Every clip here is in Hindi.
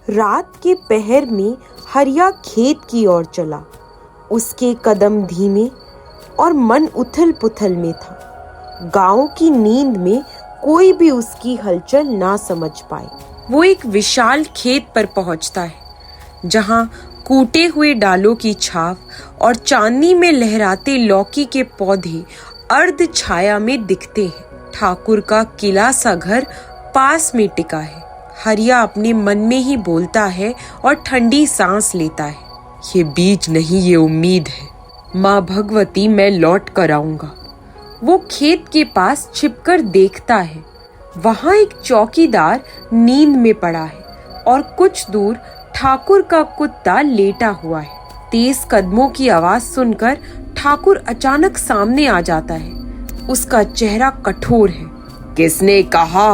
रात के पहर में हरिया खेत की ओर चला। उसके कदम धीमे और मन उथल पुथल में था। गांव की नींद में कोई भी उसकी हलचल ना समझ पाए। वो एक विशाल खेत पर पहुंचता है, जहां कूटे हुए डालों की छाव और चांदनी में लहराते लौकी के पौधे अर्ध छाया में दिखते हैं। ठाकुर का किला सा घर पास में टिका है। हरिया अपने मन में ही बोलता है और ठंडी सांस लेता है। ये बीज नहीं, ये उम्मीद है। माँ भगवती, मैं लौट कर आऊंगा। वो खेत के पास छिपकर देखता है। वहां एक चौकीदार नींद में पड़ा है और कुछ दूर ठाकुर का कुत्ता लेटा हुआ है। तेज कदमों की आवाज सुनकर ठाकुर अचानक सामने आ जाता है। उसका चेहरा कठोर है। किसने कहा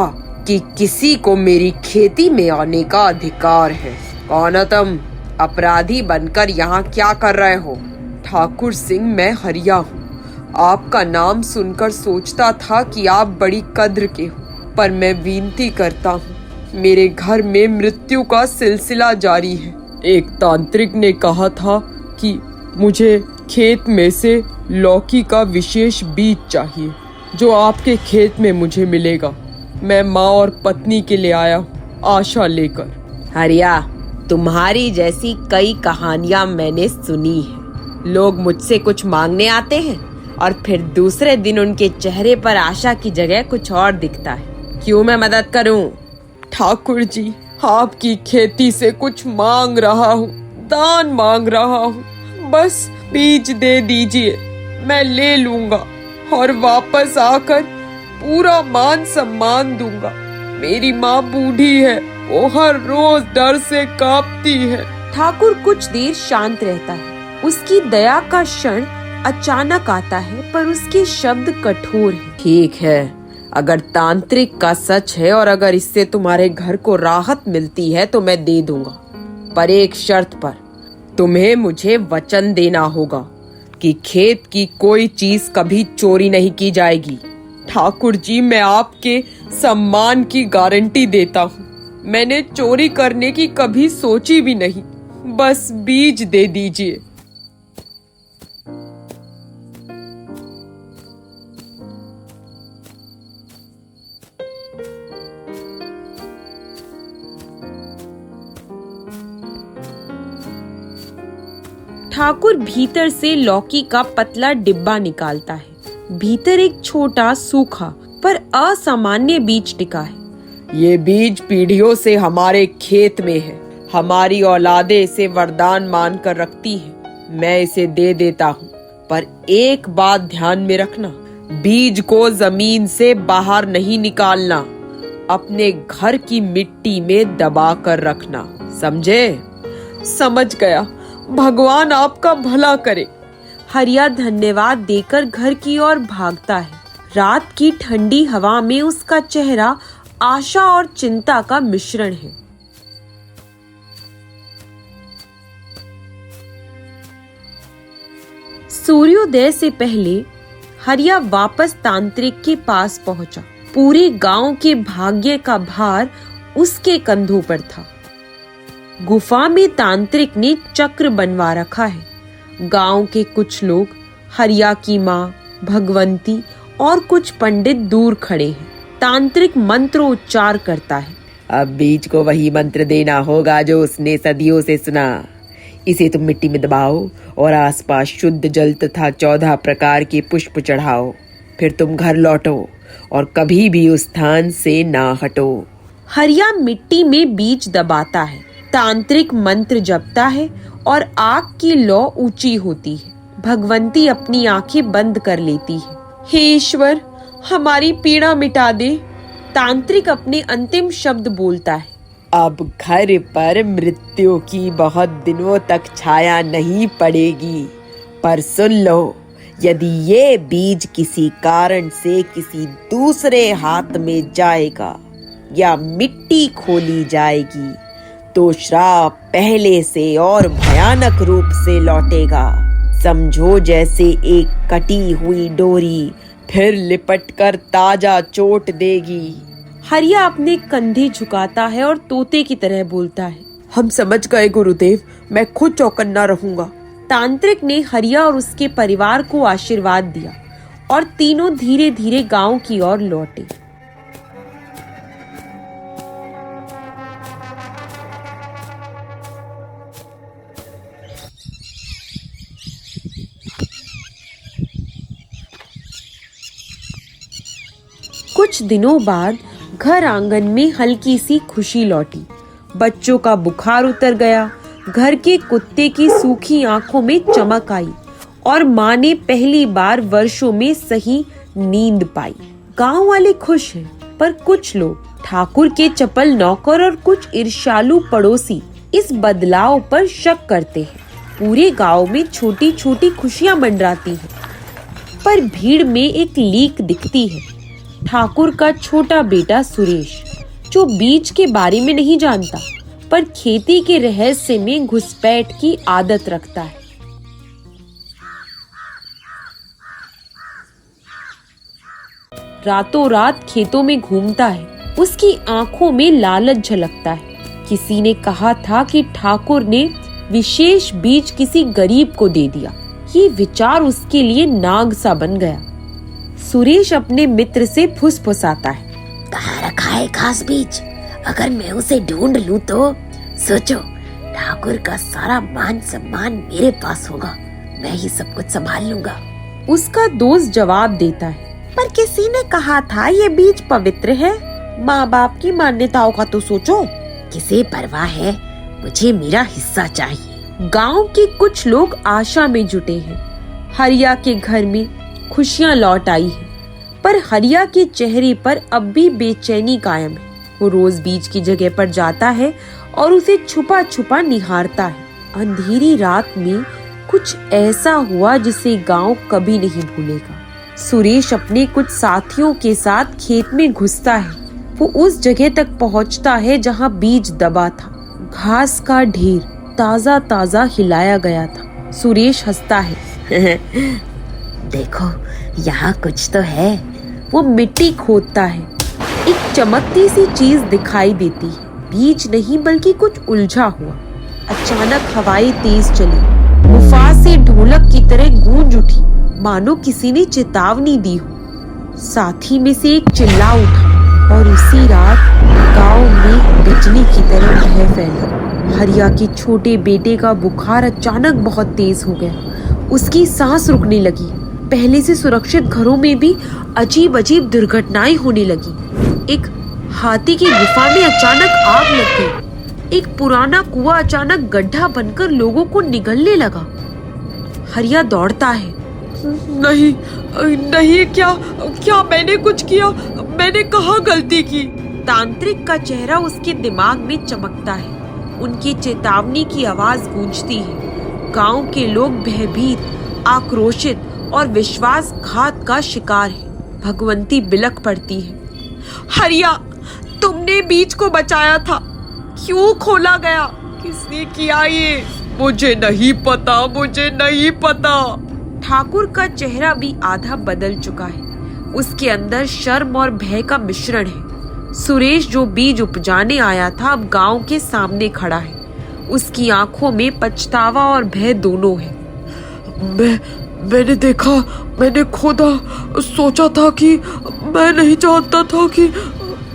कि किसी को मेरी खेती में आने का अधिकार है? कौन हो तुम? अपराधी बनकर यहाँ क्या कर रहे हो? ठाकुर सिंह, मैं हरिया हूँ। आपका नाम सुनकर सोचता था कि आप बड़ी कद्र के हो, पर मैं विनती करता हूँ, मेरे घर में मृत्यु का सिलसिला जारी है। एक तांत्रिक ने कहा था कि मुझे खेत में से लौकी का विशेष बीज चाहिए, जो आपके खेत में मुझे मिलेगा। मैं माँ और पत्नी के लिए आया हूँ, आशा लेकर। हरिया, तुम्हारी जैसी कई कहानियां मैंने सुनी है। लोग मुझसे कुछ मांगने आते हैं और फिर दूसरे दिन उनके चेहरे पर आशा की जगह कुछ और दिखता है। क्यों मैं मदद करूं? ठाकुर जी, आपकी खेती से कुछ मांग रहा हूँ, दान मांग रहा हूँ। बस बीज दे दीजिए, मैं ले लूंगा और वापस आकर पूरा मान सम्मान दूंगा। मेरी माँ बूढ़ी है, वो हर रोज डर से कांपती है। ठाकुर कुछ देर शांत रहता है। उसकी दया का क्षण अचानक आता है, पर उसके शब्द कठोर हैं। ठीक है, अगर तांत्रिक का सच है और अगर इससे तुम्हारे घर को राहत मिलती है तो मैं दे दूंगा, पर एक शर्त पर। तुम्हें मुझे वचन देना होगा कि खेत की कोई चीज कभी चोरी नहीं की जाएगी। ठाकुर जी, मैं आपके सम्मान की गारंटी देता हूँ। मैंने चोरी करने की कभी सोची भी नहीं। बस बीज दे दीजिए। ठाकुर भीतर से लौकी का पतला डिब्बा निकालता है। भीतर एक छोटा सूखा पर असामान्य बीज टिका है। ये बीज पीढ़ियों से हमारे खेत में है। हमारी औलादें इसे वरदान मानकर रखती है। मैं इसे दे देता हूँ, पर एक बात ध्यान में रखना, बीज को जमीन से बाहर नहीं निकालना। अपने घर की मिट्टी में दबा कर रखना, समझे? समझ गया। भगवान आपका भला करे। हरिया धन्यवाद देकर घर की ओर भागता है। रात की ठंडी हवा में उसका चेहरा आशा और चिंता का मिश्रण है। सूर्योदय से पहले हरिया वापस तांत्रिक के पास पहुंचा। पूरे गांव के भाग्य का भार उसके कंधों पर था। गुफा में तांत्रिक ने चक्र बनवा रखा है। गांव के कुछ लोग, हरिया की माँ भगवंती और कुछ पंडित दूर खड़े हैं। तांत्रिक मंत्रोच्चार करता है। अब बीज को वही मंत्र देना होगा जो उसने सदियों से सुना। इसे तुम मिट्टी में दबाओ और आसपास शुद्ध जल तथा 14 प्रकार के पुष्प चढ़ाओ। फिर तुम घर लौटो और कभी भी उस स्थान से ना हटो। हरिया मिट्टी में बीज दबाता है। तांत्रिक मंत्र जपता है और आग की लौ ऊंची होती है। भगवंती अपनी आंखें बंद कर लेती है। हे ईश्वर, हमारी पीड़ा मिटा दे। तांत्रिक अपने अंतिम शब्द बोलता है। अब घर पर मृत्यु की बहुत दिनों तक छाया नहीं पड़ेगी, पर सुन लो, यदि ये बीज किसी कारण से किसी दूसरे हाथ में जाएगा या मिट्टी खोली जाएगी तो श्राप पहले से और भयानक रूप से लौटेगा। समझो जैसे एक कटी हुई डोरी फिर लिपटकर ताजा चोट देगी। हरिया अपने कंधे झुकाता है और तोते की तरह बोलता है। हम समझ गए गुरुदेव, मैं खुद चौकन्ना रहूंगा। तांत्रिक ने हरिया और उसके परिवार को आशीर्वाद दिया और तीनों धीरे धीरे गांव की ओर लौटे। कुछ दिनों बाद घर आंगन में हल्की सी खुशी लौटी। बच्चों का बुखार उतर गया, घर के कुत्ते की सूखी आंखों में चमक आई और माँ ने पहली बार वर्षों में सही नींद पाई। गांव वाले खुश हैं, पर कुछ लोग, ठाकुर के चपल नौकर और कुछ ईर्ष्यालु पड़ोसी इस बदलाव पर शक करते हैं। पूरे गांव में छोटी छोटी खुशियां मंडराती हैं, पर भीड़ में एक लीक दिखती है। ठाकुर का छोटा बेटा सुरेश, जो बीज के बारे में नहीं जानता, पर खेती के रहस्य में घुसपैठ की आदत रखता है। रातों रात खेतों में घूमता है, उसकी आंखों में लालच झलकता है। किसी ने कहा था कि ठाकुर ने विशेष बीज किसी गरीब को दे दिया। ये विचार उसके लिए नाग सा बन गया। सुरेश अपने मित्र से फुसफुसाता है, कहाँ रखा है खास बीज? अगर मैं उसे ढूंढ लूं तो सोचो, ठाकुर का सारा मान सम्मान मेरे पास होगा, मैं ही सब कुछ संभाल लूंगा। उसका दोस्त जवाब देता है, पर किसी ने कहा था ये बीज पवित्र है। माँ बाप की मान्यताओं का तो सोचो। किसे परवाह है, मुझे मेरा हिस्सा चाहिए। गांव के कुछ लोग आशा में जुटे हैं। हरिया के घर में खुशियां लौट आई हैं, पर हरिया के चेहरे पर अब भी बेचैनी कायम है। वो रोज बीज की जगह पर जाता है और उसे छुपा छुपा निहारता है। अंधेरी रात में कुछ ऐसा हुआ जिसे गांव कभी नहीं भूलेगा। सुरेश अपने कुछ साथियों के साथ खेत में घुसता है। वो उस जगह तक पहुंचता है जहां बीज दबा था। घास का ढेर ताजा ताजा हिलाया गया था। सुरेश हंसता है। देखो, यहाँ कुछ तो है। वो मिट्टी खोदता है। एक चमकती सी चीज दिखाई देती है। बीज नहीं बल्कि कुछ उलझा हुआ। अचानक हवाएं तेज चली। गुफा से ढोलक की तरह गूंज उठी, मानो किसी ने चेतावनी दी हो। साथी में से एक चिल्ला उठा और उसी रात गांव में बिजली की तरह भय फैला। हरिया के छोटे बेटे का बुखार अचानक बहुत तेज हो गया। उसकी सांस रुकने लगी। पहले से सुरक्षित घरों में भी अजीब अजीब दुर्घटनाएं होने लगी। एक हाथी की गुफा में अचानक आग लग गई। एक पुराना कुआं अचानक गड्ढा बनकर लोगों को निगलने लगा। हरिया दौड़ता है। नहीं नहीं, क्या मैंने कुछ किया? मैंने कहाँ गलती की? तांत्रिक का चेहरा उसके दिमाग में चमकता है। उनकी चेतावनी की आवाज गूंजती है। गांव के लोग भयभीत, आक्रोशित और विश्वासघात का शिकार है। भगवंती बिलख पड़ती है। हरिया, तुमने बीज को बचाया था, क्यों खोला गया? किसने किया ये? मुझे नहीं पता, मुझे नहीं पता। ठाकुर का चेहरा भी आधा बदल चुका है। उसके अंदर शर्म और भय का मिश्रण है। सुरेश, जो बीज उपजाने आया था, अब गांव के सामने खड़ा है। उसकी आंखों में पछतावा और भय दोनों है। मैंने देखा, मैंने खोदा, सोचा था कि मैं नहीं चाहता था कि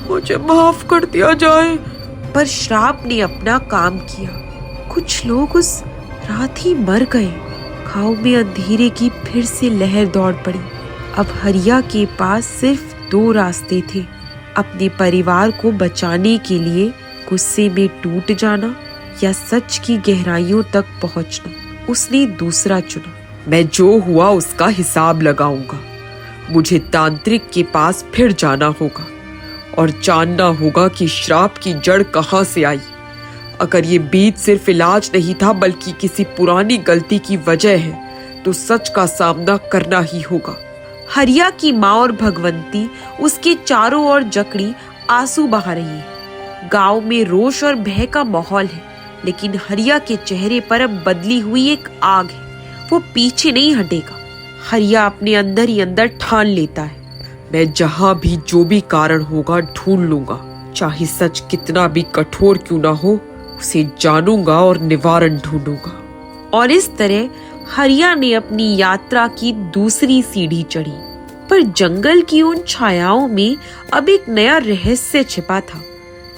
मुझे माफ कर दिया जाए, पर श्राप ने अपना काम किया। कुछ लोग उस रात ही मर गए। गांव में अंधेरे की फिर से लहर दौड़ पड़ी। अब हरिया के पास सिर्फ 2 रास्ते थे, अपने परिवार को बचाने के लिए गुस्से में टूट जाना या सच की गहराइयों तक पहुंचना। उसने दूसरा चुना। मैं जो हुआ उसका हिसाब लगाऊंगा। मुझे तांत्रिक के पास फिर जाना होगा और जानना होगा कि श्राप की जड़ कहाँ से आई। अगर ये बीज सिर्फ इलाज नहीं था बल्कि किसी पुरानी गलती की वजह है, तो सच का सामना करना ही होगा। हरिया की माँ और भगवंती उसके चारों ओर जकड़ी आंसू बहा रही है। गांव में रोष और भय का माहौल है, लेकिन हरिया के चेहरे पर अब बदली हुई एक आग है। वो पीछे नहीं हटेगा। हरिया अपने अंदर ही अंदर ठान लेता है, मैं जहां भी जो भी कारण होगा ढूंढ लूंगा, चाहे सच कितना भी कठोर क्यों ना हो, उसे जानूंगा और निवारण ढूंढूंगा। और इस तरह हरिया ने अपनी यात्रा की दूसरी सीढ़ी चढ़ी। पर जंगल की उन छायाओं में अब एक नया रहस्य छिपा था,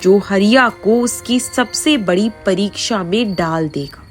जो हरिया को उसकी सबसे बड़ी परीक्षा में डाल देगा।